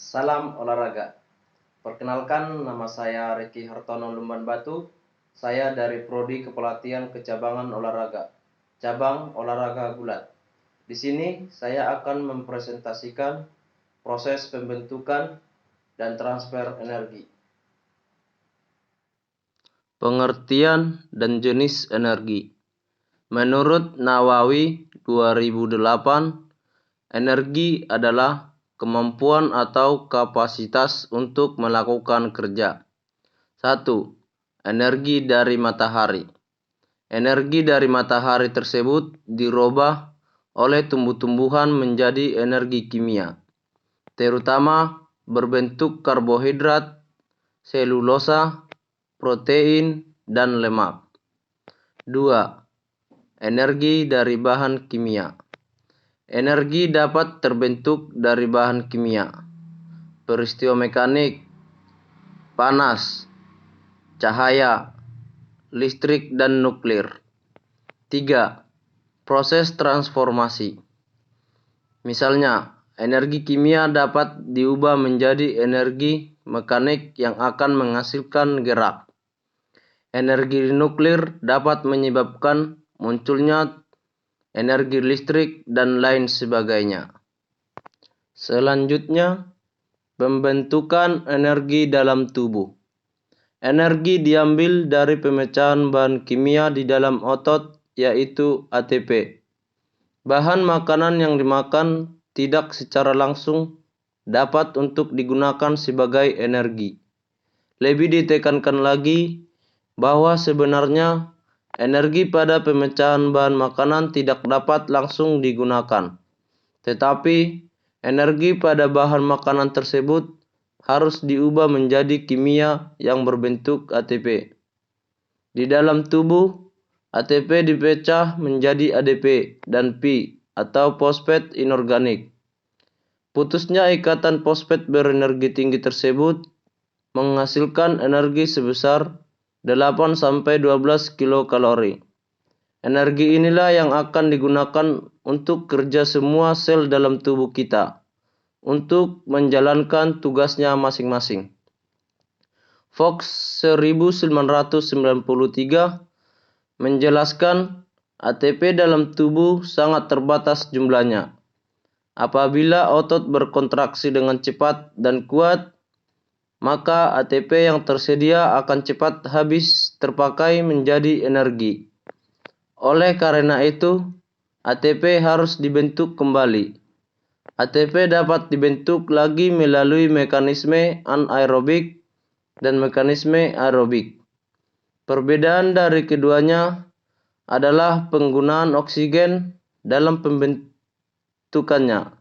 Salam olahraga. Perkenalkan, nama saya Reki Hartono Lumban Batu. Saya dari Prodi Kepelatihan Kecabangan Olahraga, cabang olahraga gulat. Di sini saya akan mempresentasikan proses pembentukan dan transfer energi. Pengertian dan jenis energi. Menurut Nawawi 2008, energi adalah kemampuan atau kapasitas untuk melakukan kerja. 1. Energi dari matahari. Energi dari matahari tersebut dirubah oleh tumbuh-tumbuhan menjadi energi kimia, terutama berbentuk karbohidrat, selulosa, protein, dan lemak. 2. Energi dari bahan kimia. Energi dapat terbentuk dari bahan kimia, peristiwa mekanik, panas, cahaya, listrik, dan nuklir. 3. Proses transformasi. Misalnya, energi kimia dapat diubah menjadi energi mekanik yang akan menghasilkan gerak. Energi nuklir dapat menyebabkan munculnya energi listrik, dan lain sebagainya. Selanjutnya, pembentukan energi dalam tubuh. Energi diambil dari pemecahan bahan kimia di dalam otot, yaitu ATP. Bahan makanan yang dimakan tidak secara langsung dapat untuk digunakan sebagai energi. Lebih ditekankan lagi bahwa sebenarnya energi pada pemecahan bahan makanan tidak dapat langsung digunakan, tetapi energi pada bahan makanan tersebut harus diubah menjadi kimia yang berbentuk ATP. Di dalam tubuh, ATP dipecah menjadi ADP dan Pi atau fosfat inorganik. Putusnya ikatan fosfat berenergi tinggi tersebut menghasilkan energi sebesar 8-12 kilokalori. Energi inilah yang akan digunakan untuk kerja semua sel dalam tubuh kita untuk menjalankan tugasnya masing-masing. Fox 1993 menjelaskan ATP dalam tubuh sangat terbatas jumlahnya. Apabila otot berkontraksi dengan cepat dan kuat, maka ATP yang tersedia akan cepat habis terpakai menjadi energi. Oleh karena itu, ATP harus dibentuk kembali. ATP dapat dibentuk lagi melalui mekanisme anaerobik dan mekanisme aerobik. Perbedaan dari keduanya adalah penggunaan oksigen dalam pembentukannya.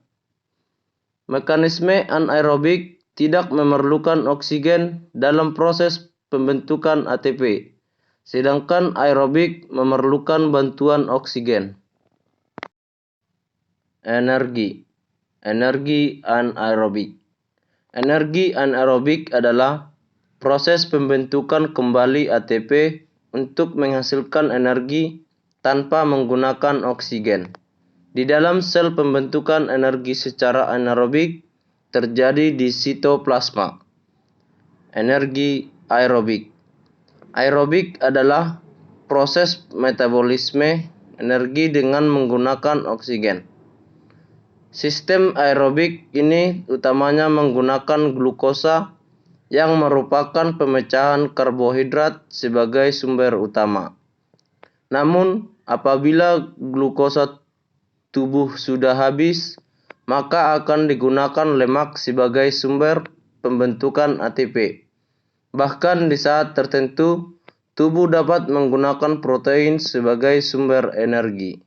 Mekanisme anaerobik tidak memerlukan oksigen dalam proses pembentukan ATP, sedangkan aerobik memerlukan bantuan oksigen. Energi anaerobik. Energi anaerobik adalah proses pembentukan kembali ATP untuk menghasilkan energi tanpa menggunakan oksigen. Di dalam sel, pembentukan energi secara anaerobik terjadi di sitoplasma. Energi aerobik. Aerobik adalah proses metabolisme energi dengan menggunakan oksigen. Sistem aerobik ini utamanya menggunakan glukosa yang merupakan pemecahan karbohidrat sebagai sumber utama. Namun, apabila glukosa tubuh sudah habis, maka akan digunakan lemak sebagai sumber pembentukan ATP. Bahkan di saat tertentu, tubuh dapat menggunakan protein sebagai sumber energi.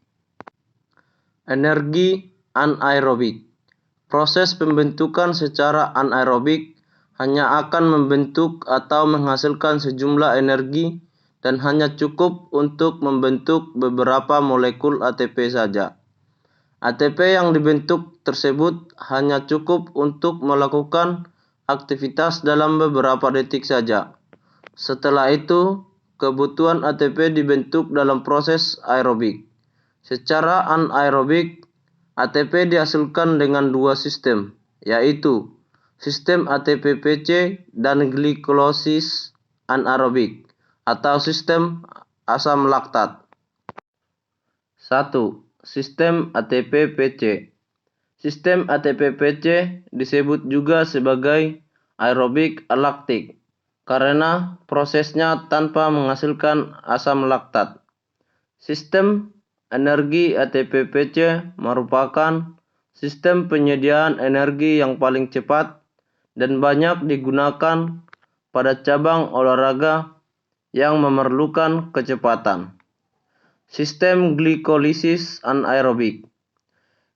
Energi anaerobik. Proses pembentukan secara anaerobik hanya akan membentuk atau menghasilkan sejumlah energi dan hanya cukup untuk membentuk beberapa molekul ATP saja. ATP yang dibentuk tersebut hanya cukup untuk melakukan aktivitas dalam beberapa detik saja. Setelah itu, kebutuhan ATP dibentuk dalam proses aerobik. Secara anaerobik, ATP dihasilkan dengan dua sistem, yaitu sistem ATP-PC dan glikolisis anaerobik atau sistem asam laktat. 1. Sistem ATP-PC. Sistem ATP-PC disebut juga sebagai aerobik alaktik karena prosesnya tanpa menghasilkan asam laktat. Sistem energi ATP-PC merupakan sistem penyediaan energi yang paling cepat dan banyak digunakan pada cabang olahraga yang memerlukan kecepatan. Sistem glikolisis anaerobik.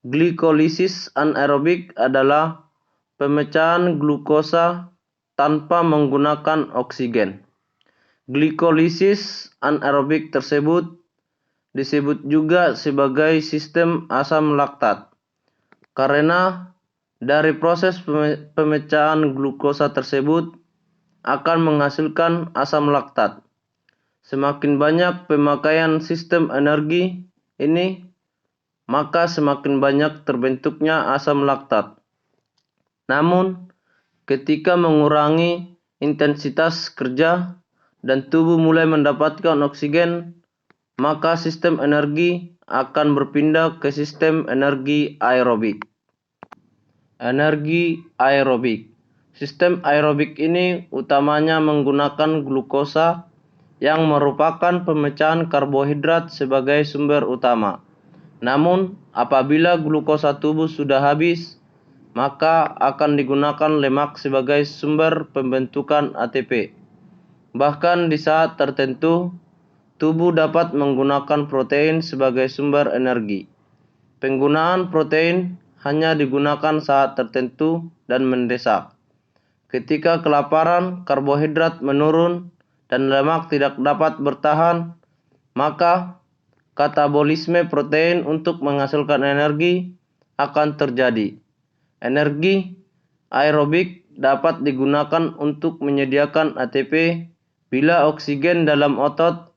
Glikolisis anaerobik adalah pemecahan glukosa tanpa menggunakan oksigen. Glikolisis anaerobik tersebut disebut juga sebagai sistem asam laktat karena dari proses pemecahan glukosa tersebut akan menghasilkan asam laktat. Semakin banyak pemakaian sistem energi ini, maka semakin banyak terbentuknya asam laktat. Namun, ketika mengurangi intensitas kerja dan tubuh mulai mendapatkan oksigen, maka sistem energi akan berpindah ke sistem energi aerobik. Energi aerobik. Sistem aerobik ini utamanya menggunakan glukosa yang merupakan pemecahan karbohidrat sebagai sumber utama. Namun, apabila glukosa tubuh sudah habis, maka akan digunakan lemak sebagai sumber pembentukan ATP. Bahkan di saat tertentu, tubuh dapat menggunakan protein sebagai sumber energi. Penggunaan protein hanya digunakan saat tertentu dan mendesak. Ketika kelaparan, karbohidrat menurun, dan lemak tidak dapat bertahan, maka katabolisme protein untuk menghasilkan energi akan terjadi. Energi aerobik dapat digunakan untuk menyediakan ATP bila oksigen dalam otot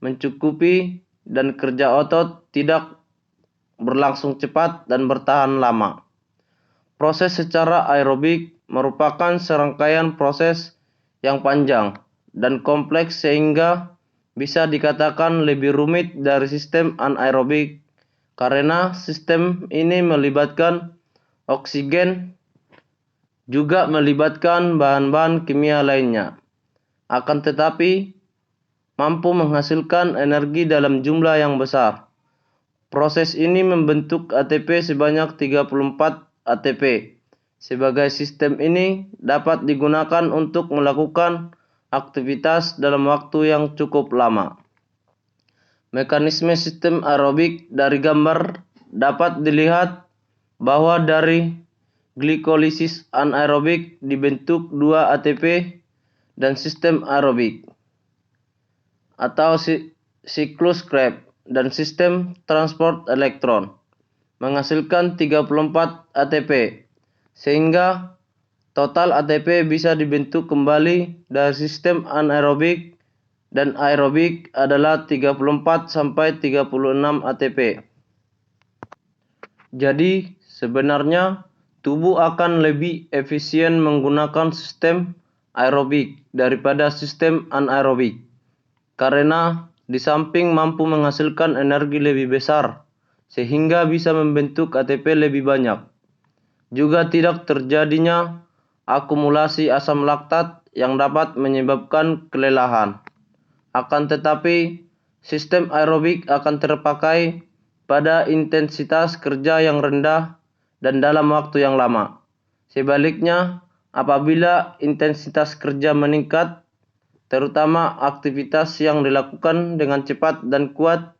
mencukupi dan kerja otot tidak berlangsung cepat dan bertahan lama. Proses secara aerobik merupakan serangkaian proses yang panjang dan kompleks sehingga bisa dikatakan lebih rumit dari sistem anaerobik karena sistem ini melibatkan oksigen juga melibatkan bahan-bahan kimia lainnya. Akan tetapi mampu menghasilkan energi dalam jumlah yang besar. Proses ini membentuk ATP sebanyak 34 ATP. Sebagai sistem ini dapat digunakan untuk melakukan aktivitas dalam waktu yang cukup lama. Mekanisme sistem aerobik dari gambar dapat dilihat bahwa dari glikolisis anaerobik dibentuk 2 ATP dan sistem aerobik atau siklus Krebs dan sistem transport elektron menghasilkan 34 ATP sehingga total ATP bisa dibentuk kembali dari sistem anaerobik dan aerobik adalah 34 sampai 36 ATP. Jadi sebenarnya tubuh akan lebih efisien menggunakan sistem aerobik daripada sistem anaerobik karena di samping mampu menghasilkan energi lebih besar, sehingga bisa membentuk ATP lebih banyak. Juga tidak terjadinya akumulasi asam laktat yang dapat menyebabkan kelelahan. Akan tetapi, sistem aerobik akan terpakai pada intensitas kerja yang rendah dan dalam waktu yang lama. Sebaliknya, apabila intensitas kerja meningkat, terutama aktivitas yang dilakukan dengan cepat dan kuat,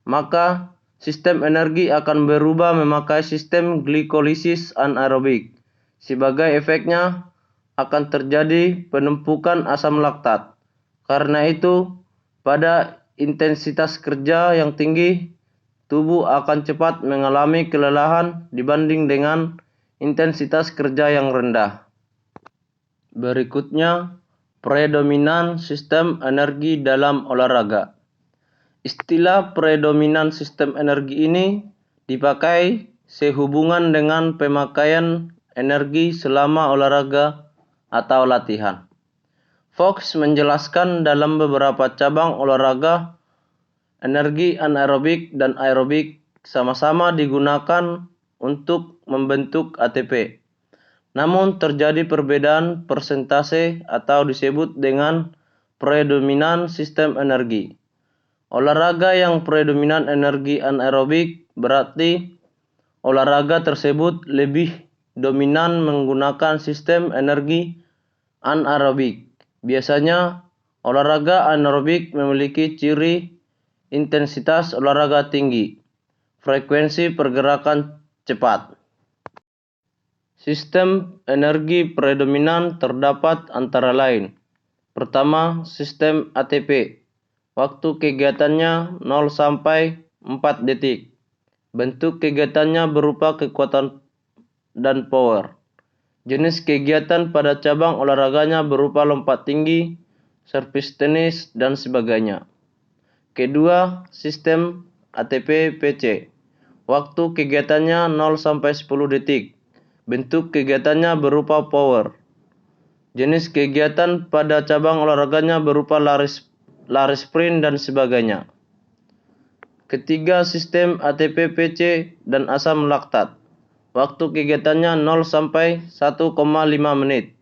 maka sistem energi akan berubah memakai sistem glikolisis anaerobik. Sebagai efeknya akan terjadi penumpukan asam laktat. Karena itu, pada intensitas kerja yang tinggi, tubuh akan cepat mengalami kelelahan dibanding dengan intensitas kerja yang rendah. Berikutnya, predominan sistem energi dalam olahraga. Istilah predominan sistem energi ini dipakai sehubungan dengan pemakaian energi selama olahraga atau latihan. Fox menjelaskan dalam beberapa cabang olahraga, energi anaerobik dan aerobik sama-sama digunakan untuk membentuk ATP. Namun terjadi perbedaan persentase atau disebut dengan predominan sistem energi. Olahraga yang predominan energi anaerobik berarti olahraga tersebut lebih dominan menggunakan sistem energi anaerobik. Biasanya olahraga anaerobik memiliki ciri intensitas olahraga tinggi, frekuensi pergerakan cepat. Sistem energi predominan terdapat antara lain. Pertama, sistem ATP. Waktu kegiatannya 0 sampai 4 detik. Bentuk kegiatannya berupa kekuatan dan power. Jenis kegiatan pada cabang olahraganya berupa lompat tinggi, servis tenis, dan sebagainya. Kedua, sistem ATP PC. Waktu kegiatannya 0 sampai 10 detik. Bentuk kegiatannya berupa power. Jenis kegiatan pada cabang olahraganya berupa lari sprint dan sebagainya. Ketiga, sistem ATP PC dan asam laktat. Waktu kegiatannya 0 sampai 1,5 menit.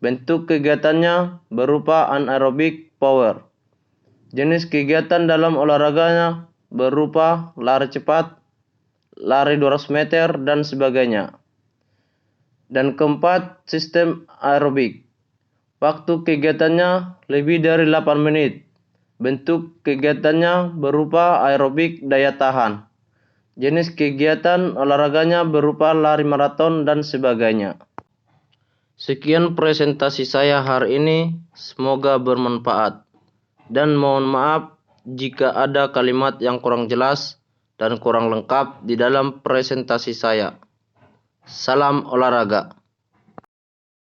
Bentuk kegiatannya berupa anaerobik power. Jenis kegiatan dalam olahraganya berupa lari cepat, lari 200 meter, dan sebagainya. Dan keempat, sistem aerobik. Waktu kegiatannya lebih dari 8 menit. Bentuk kegiatannya berupa aerobik daya tahan. Jenis kegiatan olahraganya berupa lari maraton dan sebagainya. Sekian presentasi saya hari ini, semoga bermanfaat. Dan mohon maaf jika ada kalimat yang kurang jelas dan kurang lengkap di dalam presentasi saya. Salam olahraga.